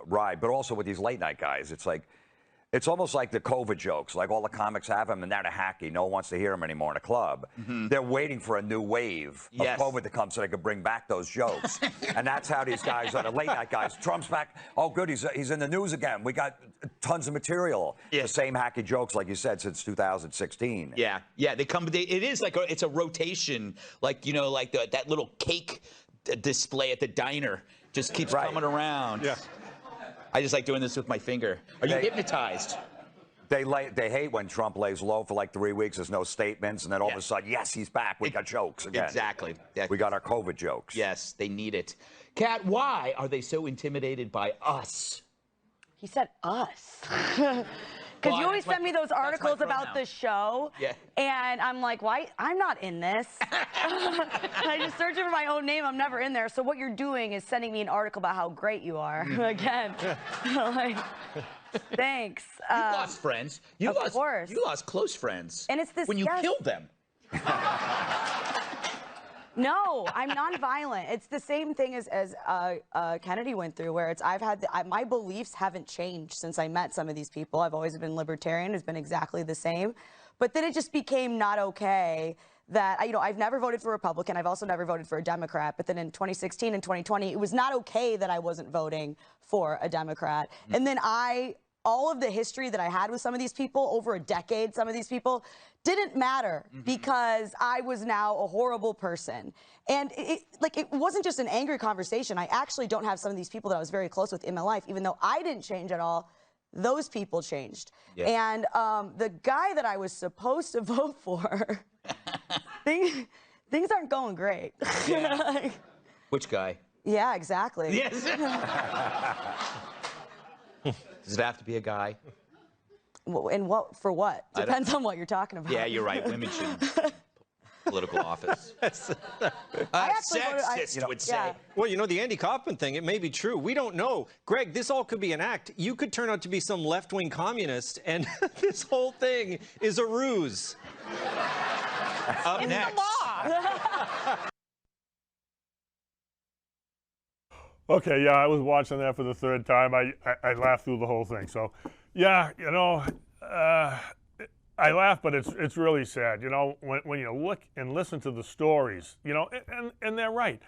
ride. But also with these late night guys, it's like, it's almost like the COVID jokes. Like all the comics have them, and now they're hacky. No one wants to hear them anymore in a club. They're waiting for a new wave of COVID to come so they can bring back those jokes. And that's how these guys are, the late night guys. Trump's back. Oh, good, he's in the news again. We got tons of material. The same hacky jokes, like you said, since 2016. Yeah, they come. It is like it's a rotation. Like, you know, like that little cake display at the diner just keeps coming around. Yeah. I just like doing this with my finger. Are you hypnotized? They hate when Trump lays low for like 3 weeks. There's no statements, and then all of a sudden, yes, he's back. We got jokes again. Exactly. We got our COVID jokes. Yes, they need it. Kat, why are they so intimidated by us? He said us. Because you always send me those articles about the show, and I'm like, why? I'm not in this. I just search for my own name. I'm never in there. So what you're doing is sending me an article about how great you are. Again, like, thanks. You lost friends. You course. You lost close friends. And it's this when you killed them. No, I'm nonviolent. It's the same thing as Kennedy went through, where it's my beliefs haven't changed since I met some of these people. I've always been libertarian. It's been exactly the same. But then it just became not okay that, I've never voted for a Republican. I've also never voted for a Democrat. But then in 2016 and 2020, it was not okay that I wasn't voting for a Democrat. And then all of the history that I had with some of these people over a decade, some of these people didn't matter because I was now a horrible person. And it wasn't just an angry conversation. I actually don't have some of these people that I was very close with in my life, even though I didn't change at all. Those people changed. Yeah. And the guy that I was supposed to vote for, things aren't going great. Yeah. Which guy? Yeah, exactly. Yes. Does it have to be a guy? And for what? Depends on what you're talking about. Yeah, you're right. Women shouldn't political office. Sexist would say. Yeah. Well, the Andy Kaufman thing, it may be true. We don't know. Greg, this all could be an act. You could turn out to be some left-wing communist, and this whole thing is a ruse. Up next. Okay, yeah, I was watching that for the third time. I laughed through the whole thing. So, yeah, I laugh, but it's really sad. When you look and listen to the stories, and they're right.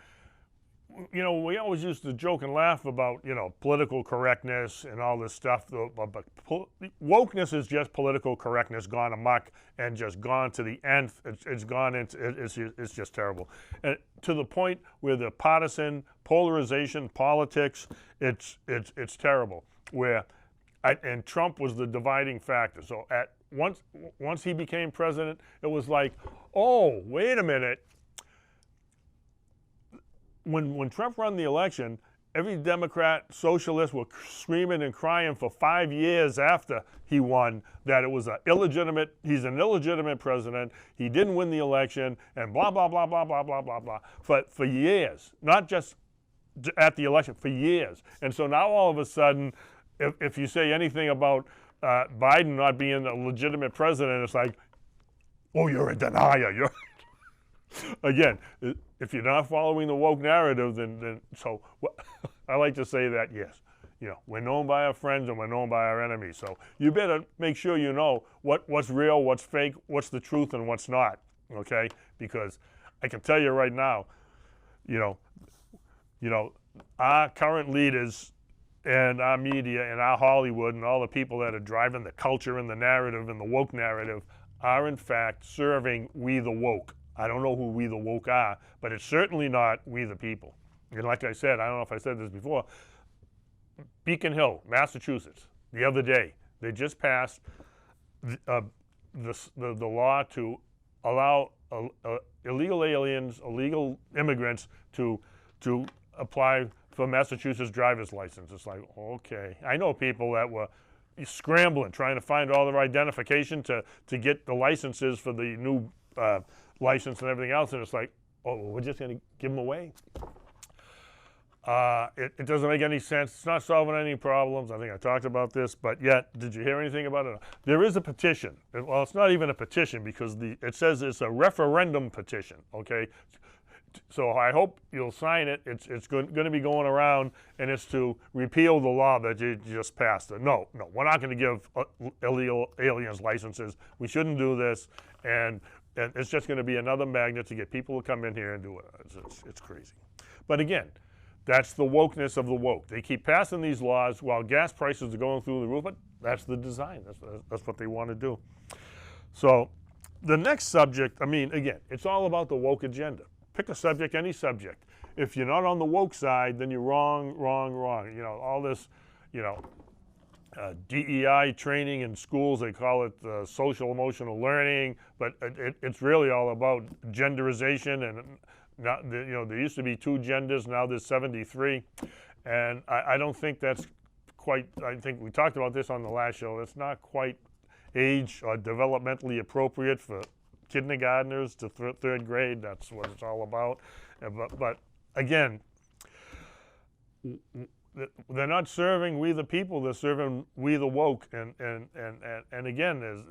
We always used to joke and laugh about, political correctness and all this stuff. But wokeness is just political correctness gone amok and just gone to the nth. It's gone into, it's just terrible. And to the point where the partisan polarization, politics, it's terrible. And Trump was the dividing factor. So once he became president, it was like, oh, wait a minute. When Trump won the election, every Democrat, socialist were screaming and crying for 5 years after he won that it was he's an illegitimate president, he didn't win the election, and blah, blah, blah, blah, blah, blah, blah, blah, for years. Not just at the election, for years. And so now all of a sudden, if you say anything about Biden not being a legitimate president, it's like, oh, you're a denier. Again, if you're not following the woke narrative, then I like to say that, yes, we're known by our friends and we're known by our enemies. So you better make sure you know what's real, what's fake, what's the truth, and what's not, okay? Because I can tell you right now, our current leaders and our media and our Hollywood and all the people that are driving the culture and the narrative and the woke narrative are in fact serving we the woke. I don't know who we the woke are, but it's certainly not we the people. And like I said, I don't know if I said this before, Beacon Hill, Massachusetts, the other day, they just passed the law to allow illegal aliens, illegal immigrants to apply for Massachusetts driver's license. It's like, okay. I know people that were scrambling, trying to find all their identification to get the licenses for the new license and everything else, and it's like, oh, we're just going to give them away. It doesn't make any sense. It's not solving any problems. I think I talked about this, but yet, did you hear anything about it? There is a petition. Well, it's not even a petition because it says it's a referendum petition, okay? So I hope you'll sign it. It's going to be going around, and it's to repeal the law that you just passed. No, we're not going to give illegal aliens licenses. We shouldn't do this, and it's just going to be another magnet to get people to come in here and do it. It's crazy. But again, that's the wokeness of the woke. They keep passing these laws while gas prices are going through the roof, but that's the design. That's what they want to do. So the next subject, again, it's all about the woke agenda. Pick a subject, any subject. If you're not on the woke side, then you're wrong. All this, DEI training in schools, they call it social emotional learning, but it's really all about genderization. And not, there used to be 2 genders, now there's 73. And I don't think that's quite, I think we talked about this on the last show, it's not quite age or developmentally appropriate for kindergartners to third grade. That's what it's all about. But again, they're not serving we the people, they're serving we the woke. And again,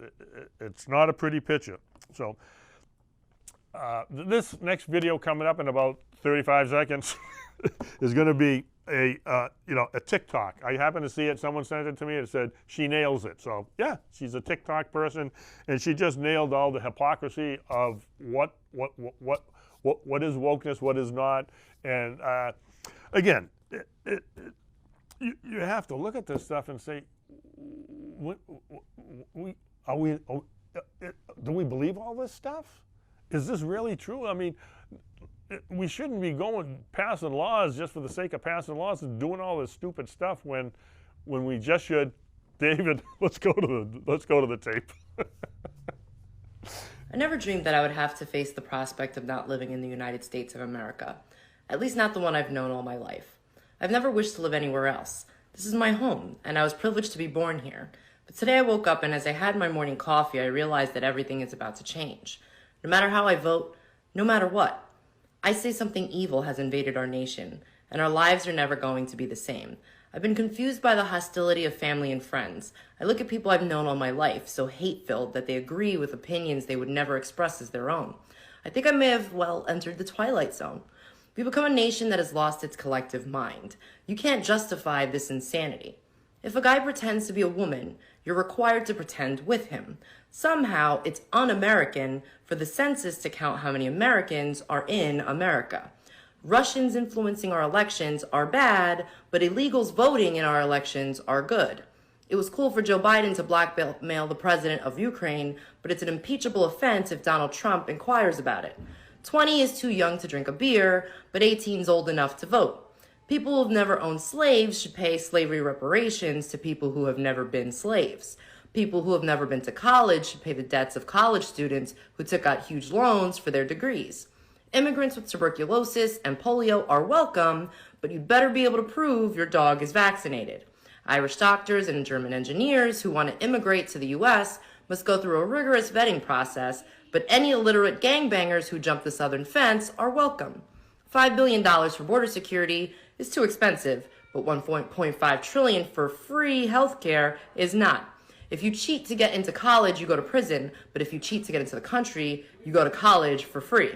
it's not a pretty picture. So this next video coming up in about 35 seconds is going to be a TikTok. I happened to see it. Someone sent it to me. It said she nails it. So yeah, she's a TikTok person, and she just nailed all the hypocrisy of what is wokeness, what is not. And again, you have to look at this stuff and say, do we believe all this stuff? Is this really true? I mean, we shouldn't be passing laws just for the sake of passing laws and doing all this stupid stuff when we just should. David, let's go to the tape. I never dreamed that I would have to face the prospect of not living in the United States of America, at least not the one I've known all my life. I've never wished to live anywhere else. This is my home, and I was privileged to be born here. But today I woke up, and as I had my morning coffee, I realized that everything is about to change. No matter how I vote, no matter what, I say something evil has invaded our nation, and our lives are never going to be the same. I've been confused by the hostility of family and friends. I look at people I've known all my life, so hate-filled that they agree with opinions they would never express as their own. I think I may have, entered the twilight zone. We become a nation that has lost its collective mind. You can't justify this insanity. If a guy pretends to be a woman, you're required to pretend with him. Somehow, it's un-American for the census to count how many Americans are in America. Russians influencing our elections are bad, but illegals voting in our elections are good. It was cool for Joe Biden to blackmail the president of Ukraine, but it's an impeachable offense if Donald Trump inquires about it. 20 is too young to drink a beer, but 18 is old enough to vote. People who have never owned slaves should pay slavery reparations to people who have never been slaves. People who have never been to college should pay the debts of college students who took out huge loans for their degrees. Immigrants with tuberculosis and polio are welcome, but you'd better be able to prove your dog is vaccinated. Irish doctors and German engineers who want to immigrate to the U.S. must go through a rigorous vetting process, but any illiterate gangbangers who jump the southern fence are welcome. $5 billion for border security is too expensive, but $1.5 trillion for free health care is not. If you cheat to get into college, you go to prison, but if you cheat to get into the country, you go to college for free.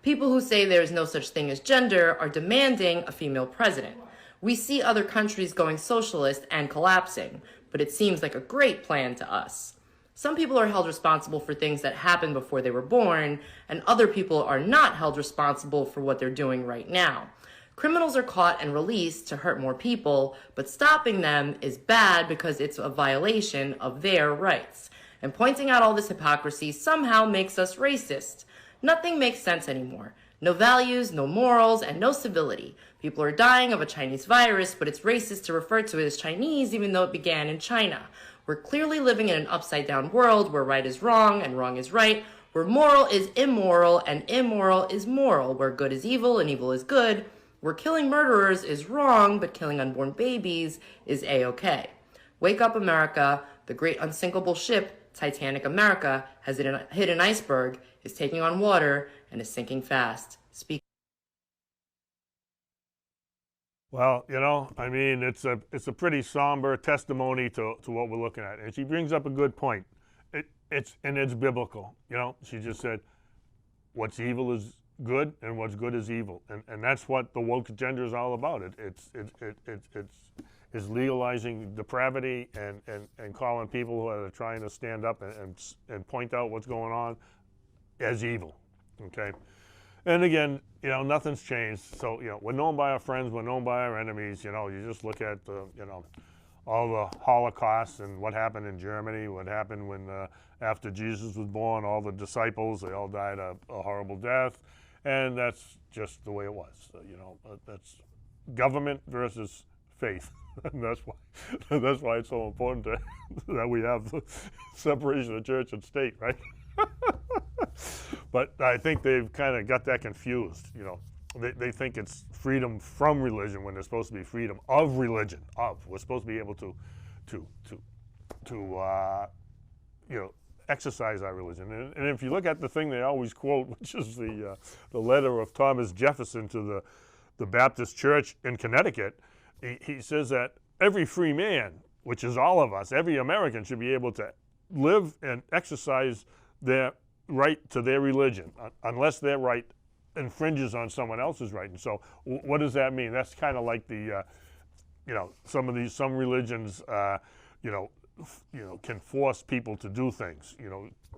People who say there is no such thing as gender are demanding a female president. We see other countries going socialist and collapsing, but it seems like a great plan to us. Some people are held responsible for things that happened before they were born, and other people are not held responsible for what they're doing right now. Criminals are caught and released to hurt more people, but stopping them is bad because it's a violation of their rights. And pointing out all this hypocrisy somehow makes us racist. Nothing makes sense anymore. No values, no morals, and no civility. People are dying of a Chinese virus, but it's racist to refer to it as Chinese even though it began in China. We're clearly living in an upside-down world where right is wrong and wrong is right, where moral is immoral and immoral is moral, where good is evil and evil is good, where killing murderers is wrong but killing unborn babies is A-okay. Wake up, America. The great unsinkable ship, Titanic America, has hit an iceberg, is taking on water, and is sinking fast. Speak. Well, I mean, it's a pretty somber testimony to what we're looking at, and she brings up a good point. It's biblical. She just said, what's evil is good, and what's good is evil, and that's what the woke agenda is all about. It's legalizing depravity and calling people who are trying to stand up and point out what's going on as evil. Okay. And again, nothing's changed. So, we're known by our friends, we're known by our enemies. You just look at all the Holocaust and what happened in Germany, what happened when after Jesus was born, all the disciples, they all died a horrible death. And that's just the way it was. That's government versus faith. And that's why it's so important that we have the separation of church and state, right? But I think they've kind of got that confused. They think it's freedom from religion when there's supposed to be freedom of religion. We're supposed to be able to exercise our religion. And if you look at the thing they always quote, which is the letter of Thomas Jefferson to the Baptist Church in Connecticut, he says that every free man, which is all of us, every American should be able to live and exercise their right to their religion unless their right infringes on someone else's right. And so what does that mean? That's kind of like the, some religions, can force people to do things.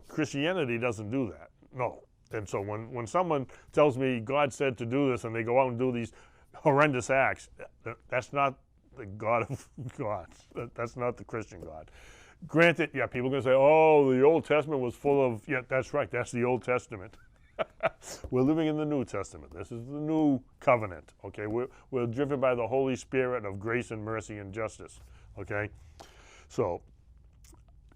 Christianity doesn't do that. No. And so when someone tells me God said to do this and they go out and do these horrendous acts, that's not the God of gods. That's not the Christian God. Granted, yeah, people are going to say, oh, the Old Testament was full of, yeah, that's right, that's the Old Testament. We're living in the New Testament. This is the new covenant, okay? We're driven by the Holy Spirit of grace and mercy and justice, okay? So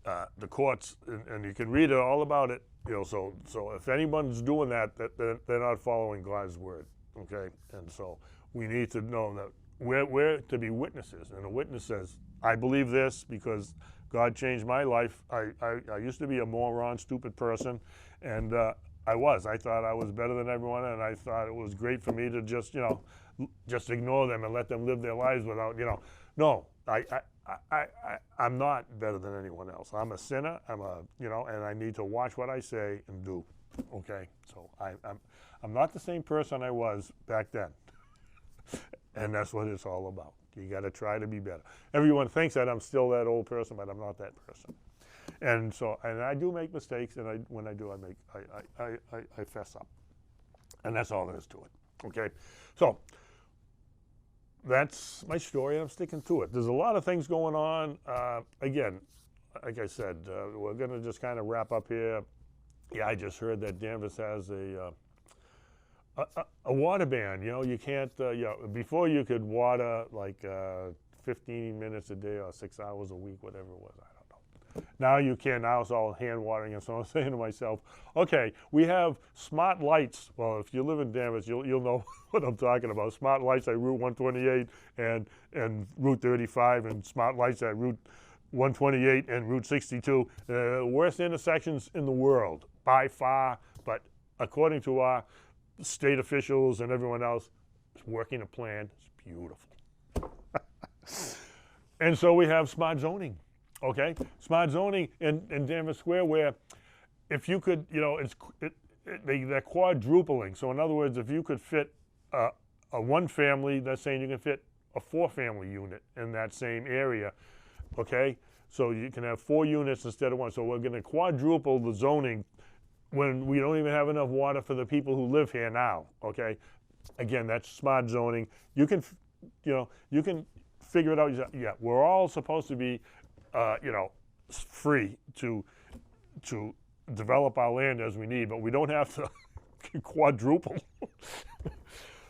the courts, and you can read it all about it, so if anyone's doing that, they're not following God's word, okay? And so we need to know that we're to be witnesses, and a witness says, I believe this because God changed my life. I used to be a moron, stupid person, and I thought I was better than everyone, and I thought it was great for me to just ignore them and let them live their lives without, no, I'm not better than anyone else. I'm a sinner. And I need to watch what I say and do. Okay, so I'm not the same person I was back then, and that's what it's all about. You got to try to be better. Everyone thinks that I'm still that old person, but I'm not that person. And so, and I do make mistakes, and when I do, I fess up, and that's all there is to it. Okay, so that's my story, and I'm sticking to it. There's a lot of things going on. Again, like I said, we're going to just kind of wrap up here. Yeah, I just heard that Danvers has a water ban. You can't. Before you could water like 15 minutes a day or 6 hours a week, whatever it was. I don't know. Now you can. Now it's all hand watering, and so I'm saying to myself, okay, we have smart lights. Well, if you live in Danvers, you'll know what I'm talking about. Smart lights at Route 128 and Route 35, and smart lights at Route 128 and Route 62. Worst intersections in the world by far, but according to our state officials and everyone else, it's working a plan. It's beautiful. And so we have smart zoning. Okay, smart zoning in Danvers Square, where if you could, they're quadrupling. So in other words, if you could fit a one family, that's saying you can fit a 4-family unit in that same area. Okay, so you can have 4 units instead of 1. So we're going to quadruple the zoning when we don't even have enough water for the people who live here now. Okay, again, that's smart zoning. You can, you can figure it out. Yeah, we're all supposed to be free to develop our land as we need, but we don't have to quadruple.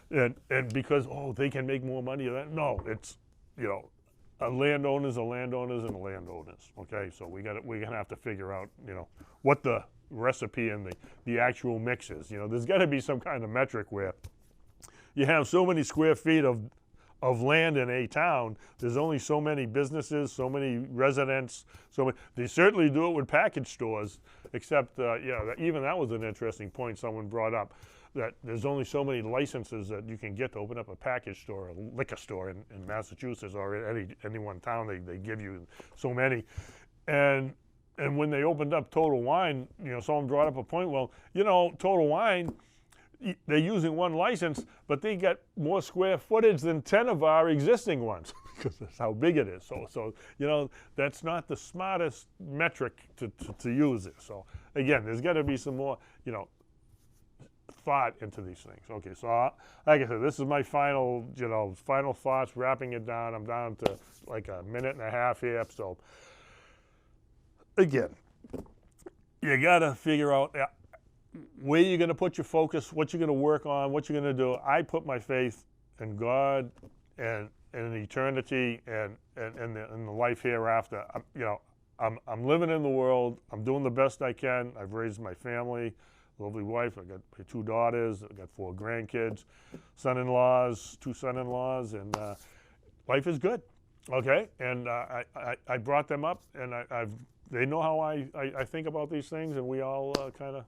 and because they can make more money. No, it's landowners are landowners and landowners. Okay, so we're gonna have to figure out what the recipe and the actual mix is. There's got to be some kind of metric where you have so many square feet of land in a town, there's only so many businesses, so many residents, they certainly do it with package stores, except, even that was an interesting point someone brought up, that there's only so many licenses that you can get to open up a package store, a liquor store in Massachusetts or any one town, they give you so many. And when they opened up Total Wine, someone brought up a point, well, Total Wine, they're using one license, but they get more square footage than 10 of our existing ones because that's how big it is. So that's not the smartest metric to use it. So again, there's got to be some more, thought into these things. Okay, so like I said, this is my final thoughts, wrapping it down. I'm down to like a minute and a half here. So again, you got to figure out where you're going to put your focus, what you're going to work on, what you're going to do. I put my faith in God and in eternity and in the life hereafter. I'm living in the world. I'm doing the best I can. I've raised my family, lovely wife. I got my 2 daughters. I got 4 grandkids, son-in-laws, 2 son-in-laws, and life is good. Okay, and I brought them up, and they know how I think about these things, and we all kind of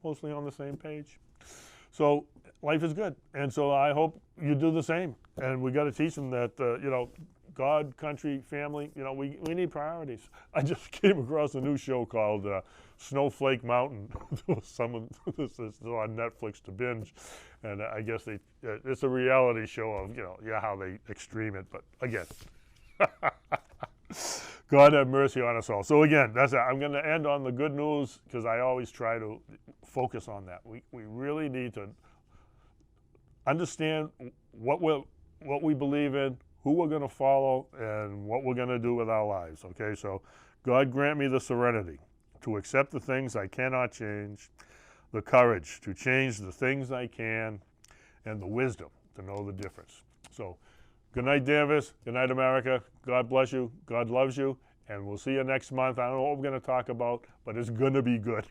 mostly on the same page. So life is good. And so I hope you do the same. And we got to teach them that, God, country, family, you know, we need priorities. I just came across a new show called Snowflake Mountain. This is on Netflix to binge, and I guess it's a reality show of, you know, how they extreme it. But again, God have mercy on us all. So again, I'm going to end on the good news, because I always try to focus on that. We really need to understand what we believe in, who we're going to follow, and what we're going to do with our lives. Okay, so God grant me the serenity to accept the things I cannot change, the courage to change the things I can, and the wisdom to know the difference. So good night, Danvers. Good night, America. God bless you. God loves you. And we'll see you next month. I don't know what we're going to talk about, but it's going to be good.